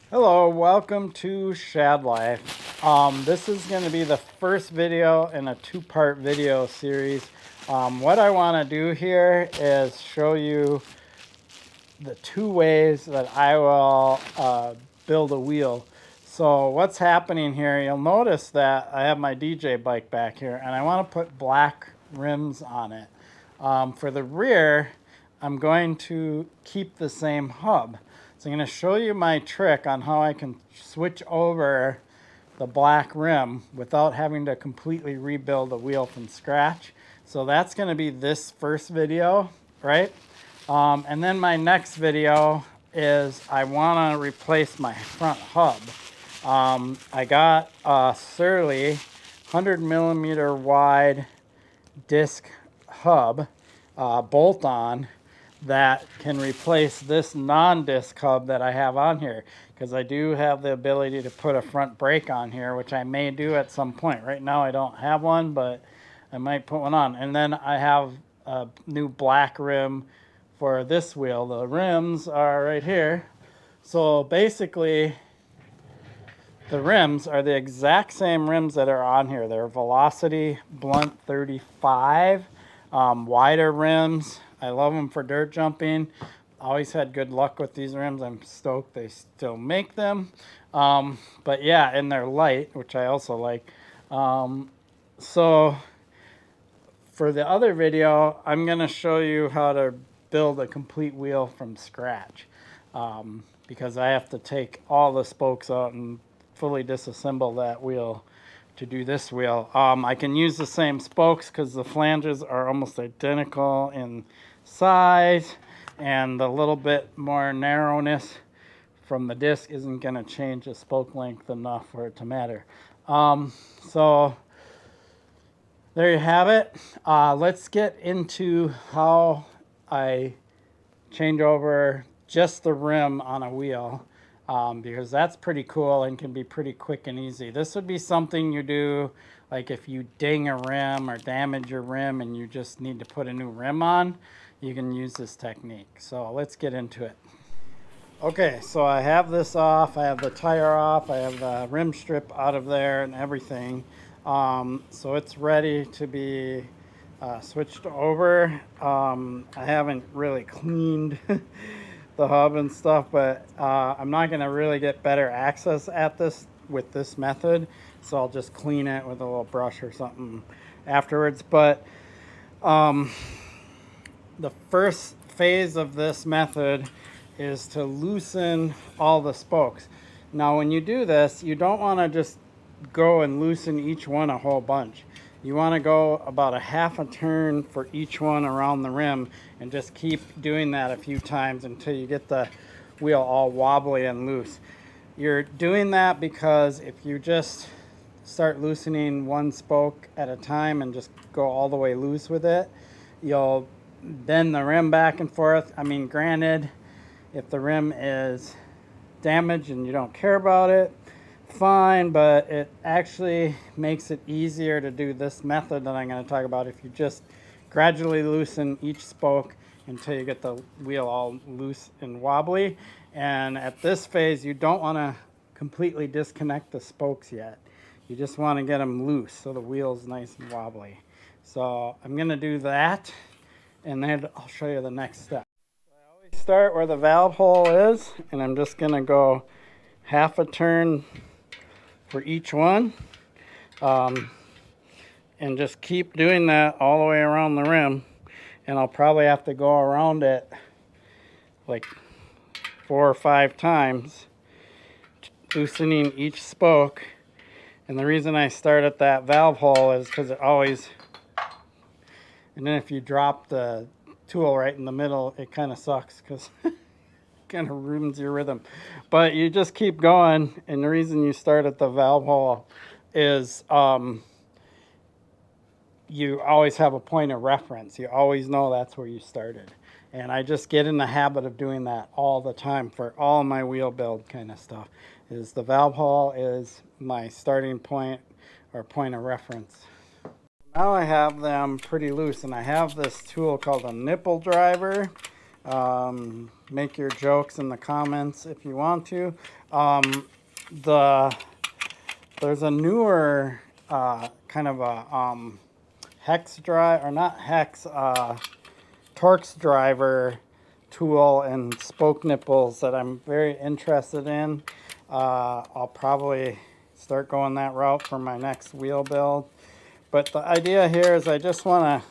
Hello, welcome to Shad Life. This is going to be the first video in a two-part video series. What I want to do here is show you the two ways that I will build a wheel. So what's happening here, you'll notice that I have my DJ bike back here and I want to put black rims on it. For the rear, I'm going to keep the same hub. So I'm going to show you my trick on how I can switch over the black rim without having to completely rebuild the wheel from scratch. So that's going to be this first video, right? And then my next video is I want to replace my front hub. I got a Surly 100 millimeter wide disc hub, bolt-on, that can replace this non-disc hub that I have on here, because I do have the ability to put a front brake on here, which I may do at some point. Right now I don't have one, but I might put one on. And then I have a new black rim for this wheel. The rims are right here. So basically the rims are the exact same rims that are on here. They're Velocity Blunt 35, wider rims. I love them for dirt jumping. Always had good luck with these rims. I'm stoked they still make them. But yeah, and they're light, which I also like. So for the other video, I'm going to show you how to build a complete wheel from scratch. Because I have to take all the spokes out and fully disassemble that wheel to do this wheel. I can use the same spokes because the flanges are almost identical in size, and the little bit more narrowness from the disc isn't going to change the spoke length enough for it to matter. So there you have it. Let's get into how I change over just the rim on a wheel. Because that's pretty cool and can be pretty quick and easy. This would be something you do like if you ding a rim or damage your rim and you just need to put a new rim on, you can use this technique. So let's get into it. Okay, so I have this off, I have the tire off, I have the rim strip out of there and everything. So it's ready to be switched over. I haven't really cleaned the hub and stuff, but I'm not going to really get better access at this with this method, so I'll just clean it with a little brush or something afterwards. But the first phase of this method is to loosen all the spokes. Now when you do this, you don't want to just go and loosen each one a whole bunch. You want to go about a half a turn for each one around the rim and just keep doing that a few times until you get the wheel all wobbly and loose. You're doing that because if you just start loosening one spoke at a time and just go all the way loose with it, you'll bend the rim back and forth. I mean, granted, if the rim is damaged and you don't care about it, fine, but it actually makes it easier to do this method that I'm going to talk about if you just gradually loosen each spoke until you get the wheel all loose and wobbly. And at this phase, you don't want to completely disconnect the spokes yet. You just want to get them loose so the wheel's nice and wobbly. So I'm going to do that, and then I'll show you the next step. I always start where the valve hole is, and I'm just going to go half a turn for each one, and just keep doing that all the way around the rim, and I'll probably have to go around it like 4 or 5 times, loosening each spoke. And the reason I start at that valve hole is because it always, and then if you drop the tool right in the middle, it kind of sucks because kind of ruins your rhythm. But you just keep going, and the reason you start at the valve hole is you always have a point of reference. You always know that's where you started. And I just get in the habit of doing that all the time for all my wheel build kind of stuff. Is the valve hole is my starting point or point of reference. Now I have them pretty loose, and I have this tool called a nipple driver. Make your jokes in the comments if you want to. There's a newer kind of a hex drive, or not hex, Torx driver tool and spoke nipples that I'm very interested in. I'll probably start going that route for my next wheel build. But the idea here is I just want to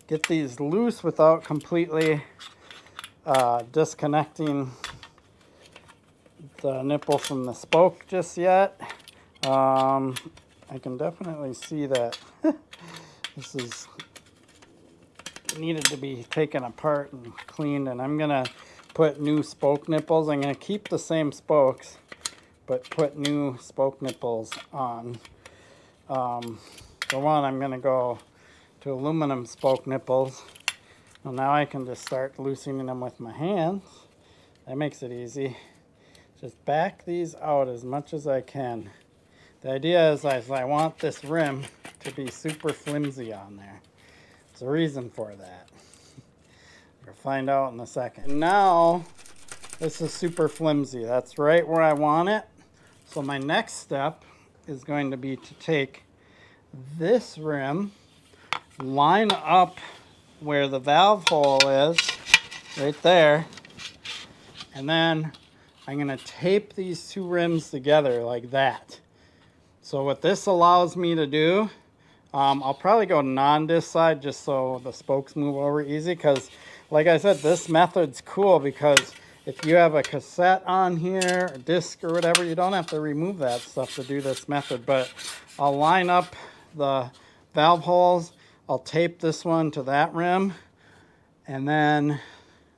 get these loose without completely disconnecting the nipple from the spoke just yet. I can definitely see that this is needed to be taken apart and cleaned, and I'm gonna put new spoke nipples. I'm gonna keep the same spokes but put new spoke nipples on. For one, I'm gonna go to aluminum spoke nipples. Well, now I can just start loosening them with my hands. That makes it easy. Just back these out as much as I can. The idea is I want this rim to be super flimsy on there. There's a reason for that. You'll find out in a second. Now, this is super flimsy. That's right where I want it. So my next step is going to be to take this rim, line up where the valve hole is, right there, and then I'm going to tape these two rims together like that. So what this allows me to do, I'll probably go non-disc side just so the spokes move over easy, because like I said, this method's cool because if you have a cassette on here, a disc or whatever, you don't have to remove that stuff to do this method. But I'll line up the valve holes, I'll tape this one to that rim, and then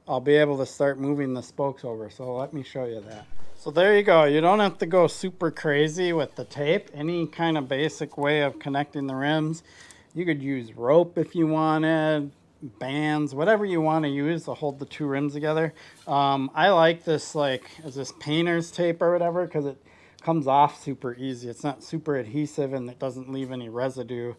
I'll be able to start moving the spokes over. So let me show you that. So there you go. You don't have to go super crazy with the tape. Any kind of basic way of connecting the rims. You could use rope if you wanted, bands, whatever you want to use to hold the two rims together. I like this, like, as this painter's tape or whatever, because it comes off super easy. It's not super adhesive and it doesn't leave any residue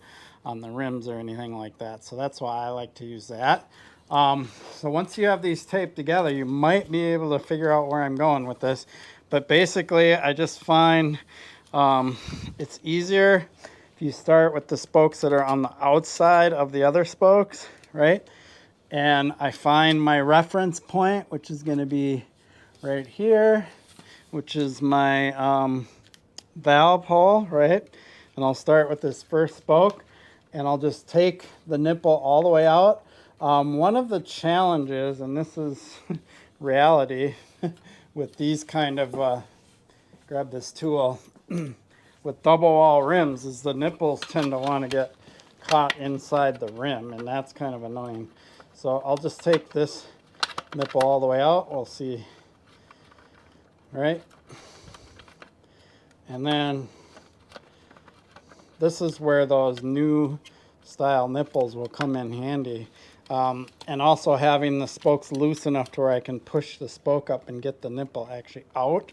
on the rims or anything like that. So that's why I like to use that. So once you have these taped together, you might be able to figure out where I'm going with this. But basically, I just find it's easier if you start with the spokes that are on the outside of the other spokes, right? And I find my reference point, which is going to be right here, which is my valve hole, right? And I'll start with this first spoke, and I'll just take the nipple all the way out. One of the challenges, and this is reality with these kind of, grab this tool, with double wall rims, is the nipples tend to want to get caught inside the rim, and that's kind of annoying. So I'll just take this nipple all the way out. We'll see, right? And then this is where those new style nipples will come in handy. And also having the spokes loose enough to where I can push the spoke up and get the nipple actually out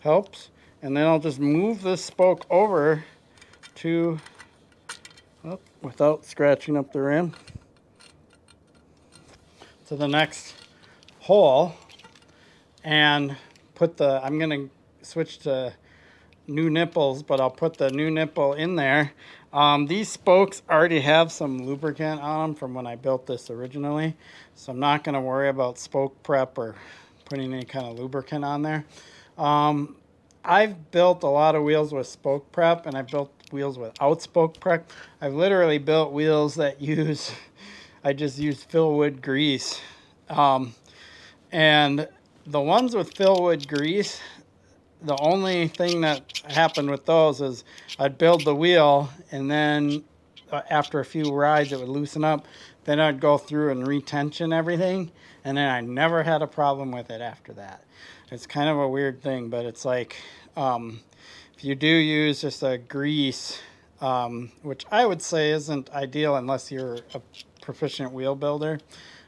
helps. And then I'll just move this spoke over to, without scratching up the rim, to the next hole, and put the, I'm going to switch to new nipples, but I'll put the new nipple in there. These spokes already have some lubricant on them from when I built this originally, so I'm not going to worry about spoke prep or putting any kind of lubricant on there. I've built a lot of wheels with spoke prep, and I've built wheels without spoke prep. I've literally built wheels that use, I just use Philwood grease. And the ones with Philwood grease, the only thing that happened with those is I'd build the wheel, and then after a few rides it would loosen up. Then I'd go through and retension everything, and then I never had a problem with it after that. It's kind of a weird thing, but it's like if you do use just a grease, which I would say isn't ideal unless you're a proficient wheel builder,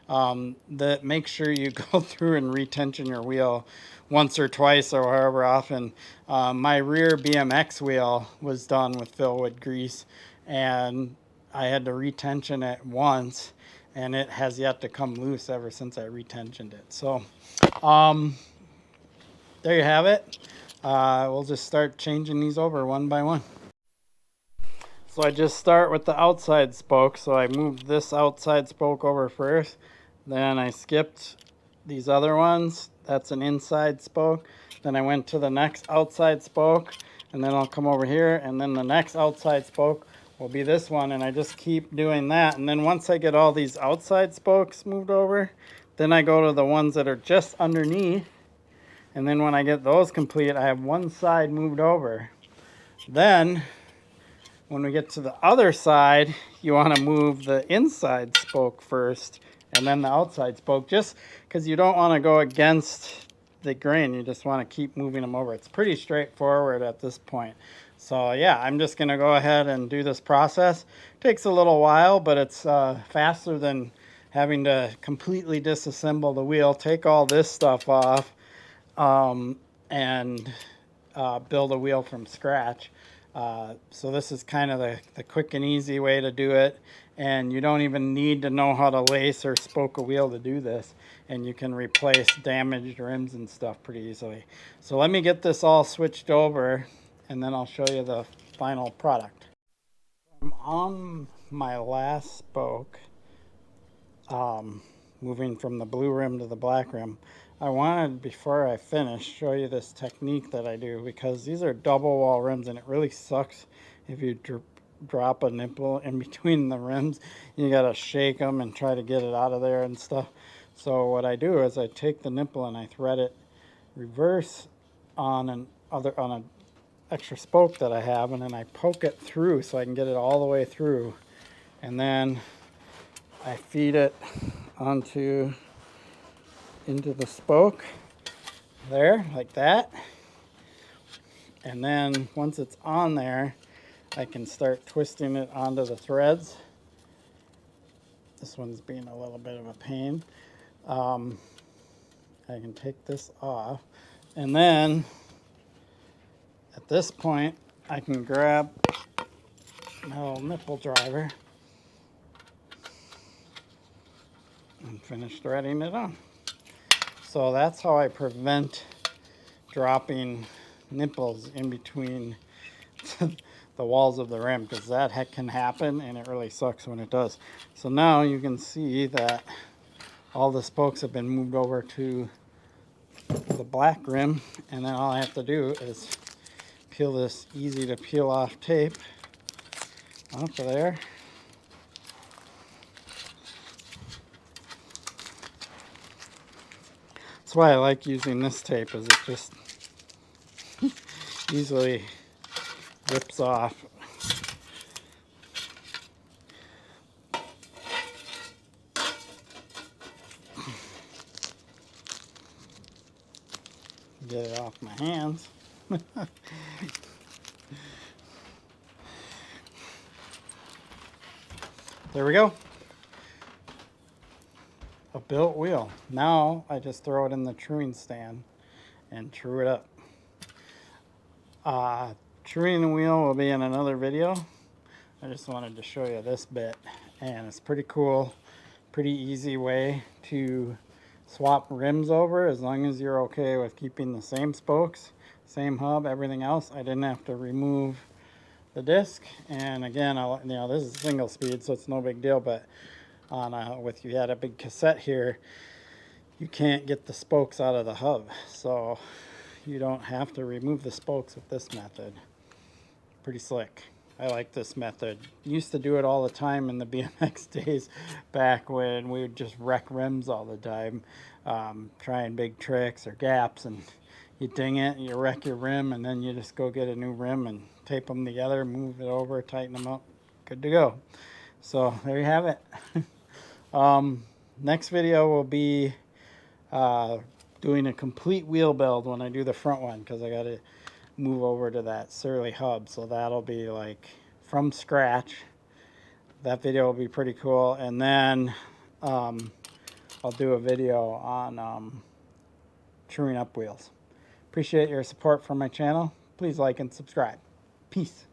that make sure you go through and retension your wheel once or twice or however often. My rear BMX wheel was done with Philwood grease, and I had to retension it once, and it has yet to come loose ever since I retensioned it. So there you have it. We'll just start changing these over one by one. So I just start with the outside spoke. So I moved this outside spoke over first. Then I skipped these other ones. That's an inside spoke. Then I went to the next outside spoke, and then I'll come over here, and then the next outside spoke will be this one, and I just keep doing that. And then once I get all these outside spokes moved over, then I go to the ones that are just underneath. And then when I get those complete, I have one side moved over. Then when we get to the other side, you want to move the inside spoke first and then the outside spoke, just because you don't want to go against the grain. You just want to keep moving them over. It's pretty straightforward at this point. So yeah, I'm just going to go ahead and do this process. It takes a little while, but it's faster than having to completely disassemble the wheel, take all this stuff off, and build a wheel from scratch. So this is kind of the quick and easy way to do it, and you don't even need to know how to lace or spoke a wheel to do this, and you can replace damaged rims and stuff pretty easily. So let me get this all switched over, and then I'll show you the final product. I'm on my last spoke, moving from the blue rim to the black rim. I wanted, before I finish, show you this technique that I do, because these are double wall rims and it really sucks if you drop a nipple in between the rims. You gotta shake them and try to get it out of there and stuff. So what I do is I take the nipple and I thread it reverse on an extra spoke that I have, and then I poke it through so I can get it all the way through, and then I feed it into the spoke there, like that. And then once it's on there, I can start twisting it onto the threads. This one's being a little bit of a pain. I can take this off, and then at this point I can grab my little nipple driver and finish threading it on. So that's how I prevent dropping nipples in between the walls of the rim, because that can happen and it really sucks when it does. So now you can see that all the spokes have been moved over to the black rim, and then all I have to do is peel this easy to peel off tape off of there. That's why I like using this tape, is it just easily rips off. Get it off my hands. There we go. A built wheel. Now I just throw it in the truing stand and true it up. Truing the wheel will be in another video. I just wanted to show you this bit, and it's pretty cool, pretty easy way to swap rims over, as long as you're okay with keeping the same spokes, same hub, everything else. I didn't have to remove the disc, and again, this is single speed, so it's no big deal, but if you had a big cassette here, you can't get the spokes out of the hub, so you don't have to remove the spokes with this method. Pretty slick. I like this method. Used to do it all the time in the BMX days, back when we would just wreck rims all the time, trying big tricks or gaps, and you ding it, you wreck your rim, and then you just go get a new rim and tape them together, move it over, tighten them up, good to go. So there you have it. Next video will be doing a complete wheel build when I do the front one, because I got to move over to that Surly hub, so that'll be like from scratch. That video will be pretty cool, and then I'll do a video on truing up wheels. Appreciate your support for my channel. Please like and subscribe. Peace.